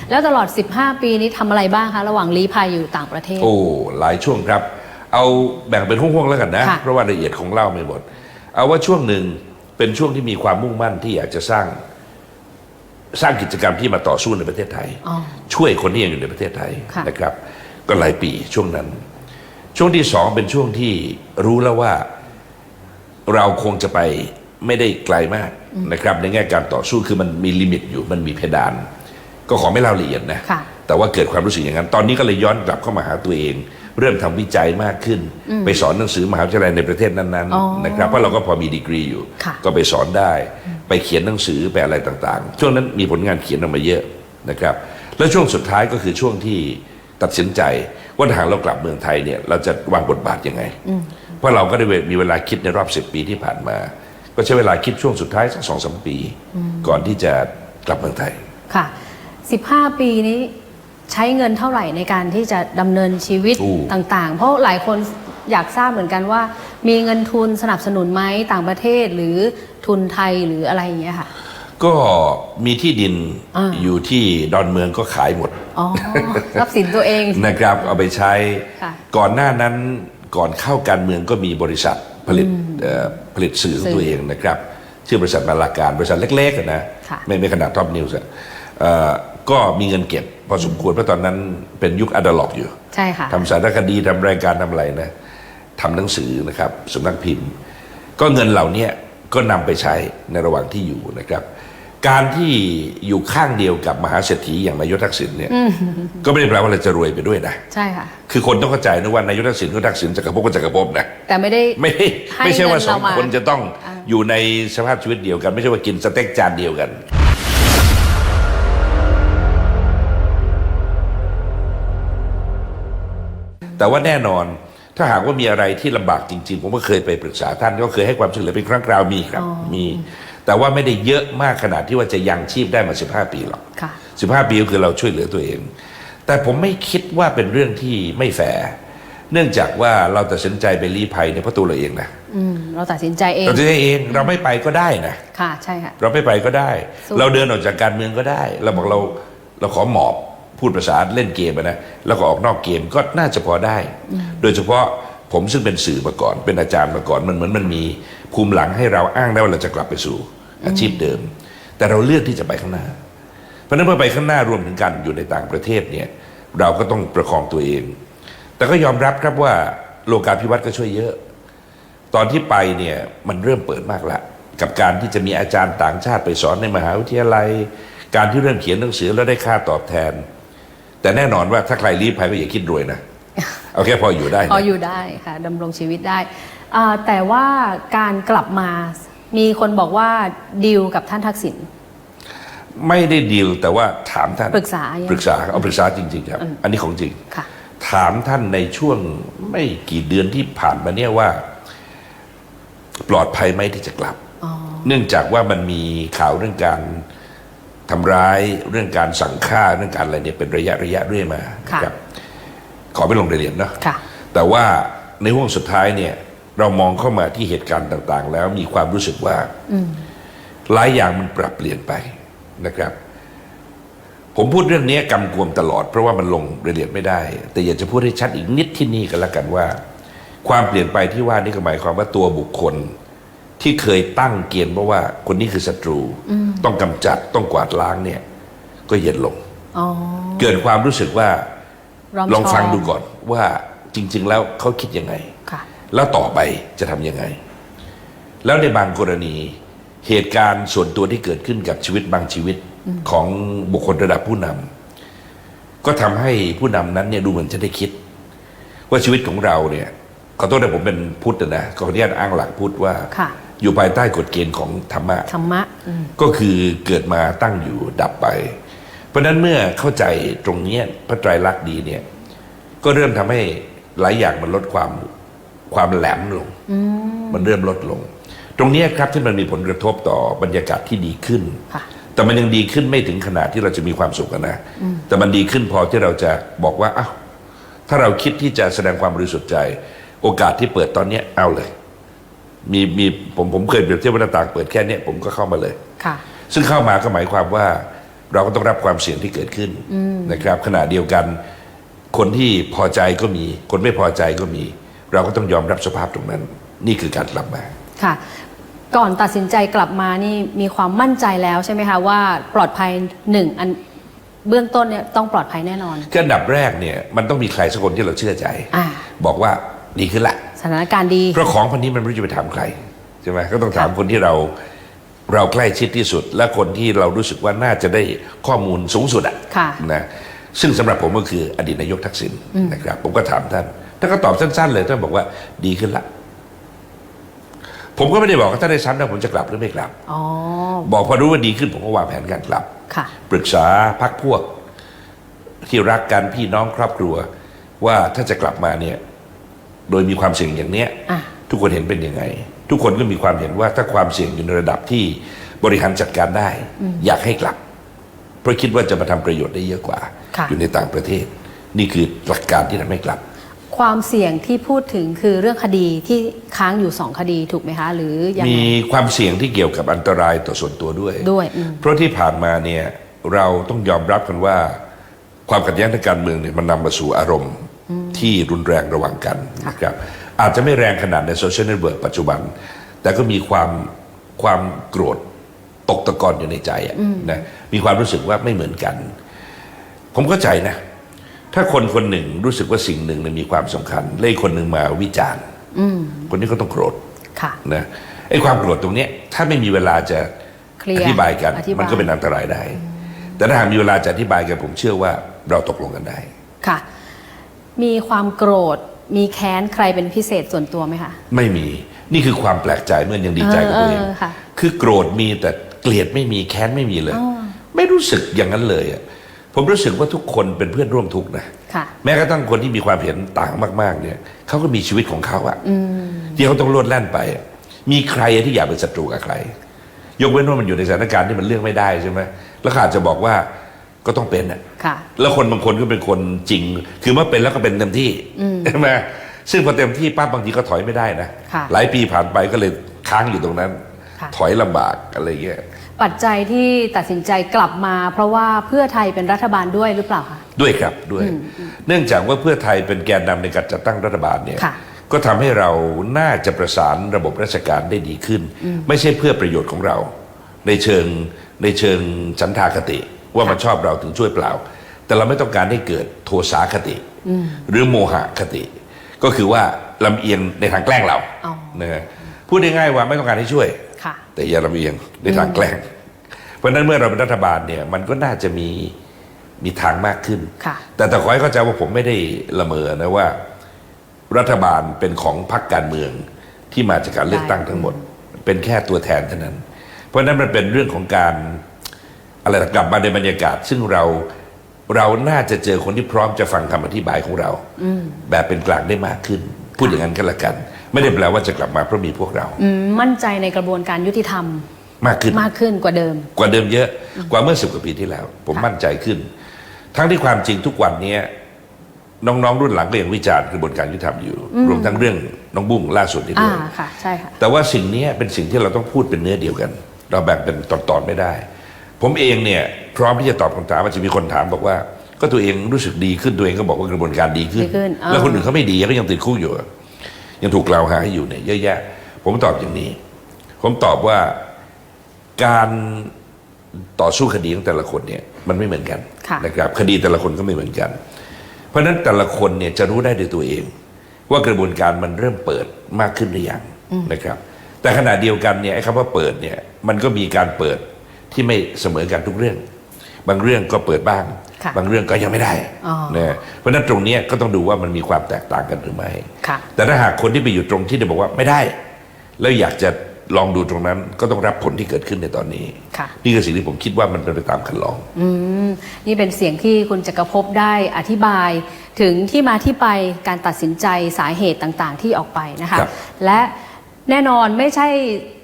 แล้วตลอด15 ปีนี้ทำอะไรบ้างคะระหว่างลี้ภัยอยู่ต่างประเทศโอ้หลายช่วงครับเอาแบ่งเป็นห่วงๆแล้วกันนะเพราะว่าละเอียดของเล่าไม่หมดเอาว่าช่วงหนึ่งเป็นช่วงที่มีความมุ่งมั่นที่อยากจะสร้างกิจกรรมที่มาต่อสู้ในประเทศไทยช่วยคนที่ยังอยู่ในประเทศไทยนะครับก็หลายปีช่วงนั้นช่วงที่สองเป็นช่วงที่รู้แล้วว่าเราคงจะไปไม่ได้ไกลมากนะครับในแง่การต่อสู้คือมันมีลิมิตอยู่มันมีเพดานก็ขอไม่เล่าละเอียดนะแต่ว่าเกิดความรู้สึกอย่างนั้นตอนนี้ก็เลยย้อนกลับเข้ามาหาตัวเองเริ่มทำวิจัยมากขึ้นไปสอนหนังสือมหาวิทยาลัยในประเทศนั้นๆนะครับเพราะเราก็พอมีดีกรีอยู่ก็ไปสอนได้ไปเขียนหนังสือไปอะไรต่างๆช่วงนั้นมีผลงานเขียนออกมาเยอะนะครับแล้วช่วงสุดท้ายก็คือช่วงที่ตัดสินใจว่าทางเรากลับเมืองไทยเนี่ยเราจะวางบทบาทยังไงเพราะเราก็ได้มีเวลาคิดในรอบ10 ปีที่ผ่านมาก็ใช้เวลาคิดช่วงสุดท้ายสัก2-3 ปีก่อนที่จะกลับเมืองไทยค่ะ15 ปีนี้ใช้เงินเท่าไหร่ในการที่จะดำเนินชีวิตต่างๆเพราะหลายคนอยากทราบเหมือนกันว่ามีเงินทุนสนับสนุนไหมต่างประเทศหรือทุนไทยหรืออะไรอย่างเงี้ยค่ะก็มีที่ดินอยู่ที่ดอนเมืองก็ขายหมดทรัพย์สินตัวเองนะครับเอาไปใช้ก่อนหน้านั้นก่อนเข้าการเมืองก็มีบริษัทผลิตสื่อของตัวเองนะครับชื่อบริษัทนาลาการบริษัทเล็กๆนะไม่ขนาดท็อปนิวส์ก็มีเงินเก็บพอสมควรเพราะตอนนั้นเป็นยุคอนาล็อกอยู่ใช่ค่ะทำสารคดีทำรายการทำอะไรนะทำหนังสือนะครับสำนักพิมพ์ก็เงินเหล่านี้ก็นำไปใช้ในระหว่างที่อยู่นะครับการที่อยู่ข้างเดียวกับมหาเศรษฐีอย่างนายกทักษิณเนี่ยก็ไม่ได้แปลว่าเราจะรวยไปด้วยนะใช่ค่ะคือคนต้องเข้าใจนะว่านายกทักษิณก็ทักษิณจักรภพก็จักรภพนะแต่ไม่ใช่ว่า2 คนจะต้องอยู่ในสภาพชีวิตเดียวกันไม่ใช่ว่ากินสเต็กจานเดียวกันแต่ว่าแน่นอนถ้าหากว่ามีอะไรที่ลำบากจริงๆผมก็เคยไปปรึกษาท่านก็เคยให้ความช่วยเหลือเป็นครั้งคราวมีครับมีแต่ว่าไม่ได้เยอะมากขนาดที่ว่าจะยังชีพได้มา15 ปีหรอก15 ปีก็คือเราช่วยเหลือตัวเองแต่ผมไม่คิดว่าเป็นเรื่องที่ไม่แฟร์เนื่องจากว่าเราตัดสินใจไปลี้ภัยในเพราะตัวเราเองนะเราตัดสินใจเองเราไม่ไปก็ได้นะค่ะใช่ค่ะเราไม่ไปก็ได้เราเดินออกจากการเมืองก็ได้เราบอกเราขอหมอบพูดภาษาเล่นเกมนะแล้วก็ออกนอกเกมก็น่าจะพอได้โดยเฉพาะผมซึ่งเป็นสื่อมาก่อนเป็นอาจารย์มาก่อนมันเหมือนมันมีภูมิหลังให้เราอ้างได้ว่าเราจะกลับไปสู่อาชีพเดิมแต่เราเลือกที่จะไปข้างหน้าเพราะนั้นเมื่อไปข้างหน้ารวมถึงกันอยู่ในต่างประเทศเนี่ยเราก็ต้องประคองตัวเองแต่ก็ยอมรับครับว่าโลกาภิวัตน์ก็ช่วยเยอะตอนที่ไปเนี่ยมันเริ่มเปิดมากละกับการที่จะมีอาจารย์ต่างชาติไปสอนในมหาวิทยาลัยการที่เริ่มเขียนหนังสือแล้วได้ค่าตอบแทนแต่แน่นอนว่าถ้าใครลี้ภัยก็อย่าคิดรวยนะเอาแค่พออยู่ได้พออยู่ได้ค่ะดำรงชีวิตได้แต่ว่าการกลับมามีคนบอกว่าดีลกับท่านทักษิณไม่ได้ดีลแต่ว่าถามท่านปรึกษาเอาปรึกษาจริงๆครับอันนี้ของจริงถามท่านในช่วงไม่กี่เดือนที่ผ่านมาเนี่ยว่าปลอดภัยไหมที่จะกลับเนื่องจากว่ามันมีข่าวเรื่องการทำร้ายเรื่องการสั่งฆ่าเรื่องการอะไรเนี่ยเป็นระยะเรื่อยมาครับขอไม่ลงรายละเอียดเนาะแต่ว่าในห่วงสุดท้ายเนี่ยเรามองเข้ามาที่เหตุการณ์ต่างๆแล้วมีความรู้สึกว่าหลายอย่างมันปรับเปลี่ยนไปนะครับผมพูดเรื่องนี้กำกวมตลอดเพราะว่ามันลงรายละเอียดไม่ได้แต่อยากจะพูดให้ชัดอีกนิดที่นี่กันละกันว่าความเปลี่ยนไปที่ว่านี่ก็หมายความว่าตัวบุคคลที่เคยตั้งเกณฑ์เพราะว่าคนนี้คือศัตรูต้องกำจัดต้องกวาดล้างเนี่ยก็เย็นลงเกิดความรู้สึกว่าลองฟังดูก่อนว่าจริงๆแล้วเขาคิดยังไงแล้วต่อไปจะทำยังไงแล้วในบางกรณีเหตุการณ์ส่วนตัวที่เกิดขึ้นกับชีวิตบางชีวิตของบุคคลระดับผู้นำก็ทำให้ผู้นำนั้นเนี่ยดูเหมือนจะได้คิดว่าชีวิตของเราเนี่ยขอโทษนะผมเป็นพุทธนะขออนุญาตอ้างหลักพุทธว่าอยู่ภายใต้กฎเกณฑ์ของธรรมะก็คือเกิดมาตั้งอยู่ดับไปเพราะนั้นเมื่อเข้าใจตรงนี้พระไตรลักษณ์ดีเนี่ยก็เริ่มทำให้หลายอย่างมันลดความแหลมลงมันเริ่มลดลงตรงนี้ครับที่มันมีผลกระทบต่อบรรยากาศที่ดีขึ้นแต่มันยังดีขึ้นไม่ถึงขนาดที่เราจะมีความสุขนะแต่มันดีขึ้นพอที่เราจะบอกว่าอ้าวถ้าเราคิดที่จะแสดงความบริสุทธิ์ใจโอกาสที่เปิดตอนนี้เอาเลยมีผมเคยเปรียบเทียบว่าหน้าต่างเปิดแค่นี้ผมก็เข้ามาเลยซึ่งเข้ามาก็หมายความว่า เราก็ต้องรับความเสี่ยงที่เกิดขึ้นนะครับขณะเดียวกันคนที่พอใจก็มีคนไม่พอใจก็มี เราก็ต้องยอมรับสภาพตรงนั้นนี่คือการกลับมาค่ะก่อนตัดสินใจกลับมานี่มีความมั่นใจแล้วใช่ไหมคะว่าปลอดภัยอันเบื้องต้นเนี่ยต้องปลอดภัยแน่นอนก็อันดับแรกเนี่ยมันต้องมีใครสักคนที่เราเชื่อใจบอกว่าดีขึ้นละสถานการณ์ดีเพราะของพันนี้มันไม่รู้จะไปถามใครใช่ไหมก็ต้องถามคนที่เราใกล้ชิดที่สุดและคนที่เรารู้สึกว่าน่าจะได้ข้อมูลสูงสุดนะซึ่งสำหรับผมก็คืออดีตนายกทักษิณนะครับผมก็ถามท่านก็ตอบสั้นๆเลยท่านบอกว่าดีขึ้นละผมก็ไม่ได้บอกว่าถ้าได้ซ้ำนะผมจะกลับหรือไม่กลับบอกพอรู้ว่าดีขึ้นผมก็วางแผนการกลับปรึกษาพรรคพวกที่รักกันพี่น้องครอบครัวว่าถ้าจะกลับมาเนี่ยโดยมีความเสี่ยงอย่างเนี้ยทุกคนเห็นเป็นยังไงทุกคนก็มีความเห็นว่าถ้าความเสี่ยงอยู่ในระดับที่บริหารจัดการได้อยากให้กลับเพราะคิดว่าจะมาทำประโยชน์ได้เยอะกว่าอยู่ในต่างประเทศนี่คือหลักการที่ทำให้กลับความเสี่ยงที่พูดถึงคือเรื่องคดีที่ค้างอยู่2 คดีถูกไหมคะหรือยังมีความเสี่ยงที่เกี่ยวกับอันตรายต่อส่วนตัวด้วยเพราะที่ผ่านมาเนี่ยเราต้องยอมรับกันว่าความขัดแย้งทางการเมืองเนี่ยมันนำมาสู่อารมณ์ที่รุนแรงระหว่างกันนะครับอาจจะไม่แรงขนาดในโซเชียลเน็ตเวิร์กปัจจุบันแต่ก็มีความโกรธตกตะกอนอยู่ในใจนะมีความรู้สึกว่าไม่เหมือนกันผมเข้าใจนะถ้าคนคนหนึ่งรู้สึกว่าสิ่งหนึ่งมีความสำคัญและคนหนึ่งมาวิจารณ์คนนี้ก็ต้องโกรธนะไอ้ความโกรธตรงนี้ถ้าไม่มีเวลาจะอธิบายกันมันก็เป็นอันตรายได้แต่ถ้าหากมีเวลาจะอธิบายกันผมเชื่อว่าเราตกลงกันได้ค่ะมีความโกรธมีแค้นใครเป็นพิเศษส่วนตัวไหมคะไม่มีนี่คือความแปลกใจเมื่อยังดีใจกับตัวเองคือโกรธมีแต่เกลียดไม่มีแค้นไม่มีเลยไม่รู้สึกอย่างนั้นเลยผมรู้สึกว่าทุกคนเป็นเพื่อนร่วมทุกข์นะแม้กระทั่งคนที่มีความเห็นต่างมากๆเนี่ยเขาก็มีชีวิตของเขาที่เขาต้องโลดแล่นไปมีใครที่อยากเป็นศัตรูกับใครยกเว้นว่ามันอยู่ในสถานการณ์ที่มันเลือกไม่ได้ใช่ไหมแล้วอาจจะบอกว่าก็ต้องเป็นแล้วคนบางคนก็เป็นคนจริงคือเมื่อเป็นแล้วก็เป็นเต็มที่ใช่ไหมซึ่งพอเต็มที่ป้าบางทีก็ถอยไม่ได้นะหลายปีผ่านไปก็เลยค้างอยู่ตรงนั้นถอยลำบากอะไรเงี้ยปัจจัยที่ตัดสินใจกลับมาเพราะว่าเพื่อไทยเป็นรัฐบาลด้วยหรือเปล่าคะด้วยครับด้วยเนื่องจากว่าเพื่อไทยเป็นแกนนำในการจัดตั้งรัฐบาลเนี่ยก็ทำให้เราน่าจะประสานระบบราชการได้ดีขึ้นไม่ใช่เพื่อประโยชน์ของเราในเชิงฉันทาคติว่ามันชอบเราถึงช่วยเปล่าแต่เราไม่ต้องการให้เกิดโทสาคติหรือโมหะคติก็คือว่าลำเอียงในทางแกล้งเรานะพูดง่ายๆว่าไม่ต้องการให้ช่วยแต่อย่าลำเอียงในทางแกล้งเพราะนั้นเมื่อเราเป็นรัฐบาลเนี่ยมันก็น่าจะมีทางมากขึ้นแต่ขอให้เข้าใจว่าผมไม่ได้ละเมอนะว่ารัฐบาลเป็นของพรรคการเมืองที่มาจากการเลือกตั้งทั้งหมดเป็นแค่ตัวแทนเท่านั้นเพราะนั้นมันเป็นเรื่องของการอะไรกลับมาในบรรยากาศซึ่งเราน่าจะเจอคนที่พร้อมจะฟังคำอธิบายของเราแบบเป็นกลางได้มากขึ้นพูดอย่างนั้นก็แล้วกันไม่ได้แปลว่าจะกลับมาเพราะมีพวกเรามั่นใจในกระบวนการยุติธรรมมากขึ้นกว่าเดิมเยอะกว่าเมื่อ10 กว่าปีที่แล้วผมมั่นใจขึ้นทั้งที่ความจริงทุกวันนี้น้องๆรุ่นหลังก็ยังวิจารณ์กระบวนการยุติธรรมอยู่รวมทั้งเรื่องน้องบุ้งล่าสุดนี้ด้วยใช่ค่ะแต่ว่าสิ่งนี้เป็นสิ่งที่เราต้องพูดเป็นเนื้อเดียวกันเราแบ่งเป็นตอนๆไม่ได้ผมเองเนี่ยพร้อมที่จะตอบคำถามว่าจะมีคนถามบอกว่าก็ตัวเองรู้สึกดีขึ้นตัวเองก็บอกว่ากระบวนการดีขึ้นแล้วคนอื่นเขาไม่ดีเขายังติดคุกอยู่ยังถูกกล่าวหาอยู่เนี่ยเยอะแยะผมตอบอย่างนี้ผมตอบว่าการต่อสู้คดีของแต่ละคนเนี่ยมันไม่เหมือนกันนะครับคดีแต่ละคนก็ไม่เหมือนกันเพราะฉะนั้นแต่ละคนเนี่ยจะรู้ได้ด้วยตัวเองว่ากระบวนการมันเริ่มเปิดมากขึ้นหรือยังนะครับแต่ขณะเดียวกันเนี่ยไอ้คำว่าเปิดเนี่ยมันก็มีการเปิดที่ไม่เสมอกันทุกเรื่องบางเรื่องก็เปิดบ้างบางเรื่องก็ยังไม่ได้นะเพราะฉะนั้นตรงนี้ก็ต้องดูว่ามันมีความแตกต่างกันหรือไม่แต่ถ้าหากคนที่ไปอยู่ตรงที่จะบอกว่าไม่ได้แล้วอยากจะลองดูตรงนั้นก็ต้องรับผลที่เกิดขึ้นในตอนนี้นี่คือสิ่งที่ผมคิดว่ามันเป็นไปตามคันลองนี่เป็นเสียงที่คุณจักรภพได้อธิบายถึงที่มาที่ไปการตัดสินใจสาเหตุต่างๆที่ออกไปนะคะและแน่นอนไม่ใช่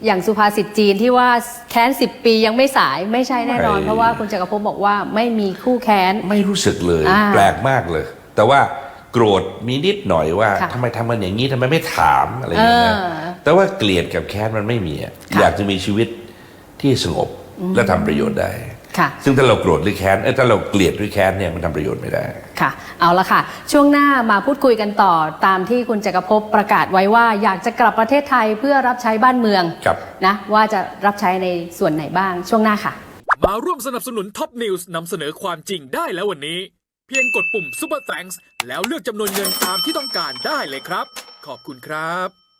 อย่างสุภาษิตจีนที่ว่าแค้น10 ปียังไม่สายไม่ใช่แน่นอนเพราะว่าคุณจักรภพบอกว่าไม่มีคู่แค้นไม่รู้สึกเลยแปลกมากเลยแต่ว่าโกรธมีนิดหน่อยว่าทำไมทำมันอย่างนี้ทำไมไม่ถามอะไรอย่างเงี้ยแต่ว่าเกลียดกับแค้นมันไม่มีอยากจะมีชีวิตที่สงบและทำประโยชน์ได้ ค่ะ ซึ่งถ้าเราโกรธหรือแค้นถ้าเราเกลียดหรือแค้นเนี่ยมันทำประโยชน์ไม่ได้ค่ะเอาละค่ะช่วงหน้ามาพูดคุยกันต่อตามที่คุณจักรภพประกาศไว้ว่าอยากจะกลับประเทศไทยเพื่อรับใช้บ้านเมืองนะว่าจะรับใช้ในส่วนไหนบ้างช่วงหน้าค่ะมาร่วมสนับสนุนท็อปนิวส์นำเสนอความจริงได้แล้ววันนี้เพียงกดปุ่ม Super Thanks แล้วเลือกจำนวนเงินตามที่ต้องการได้เลยครับขอบคุณครับ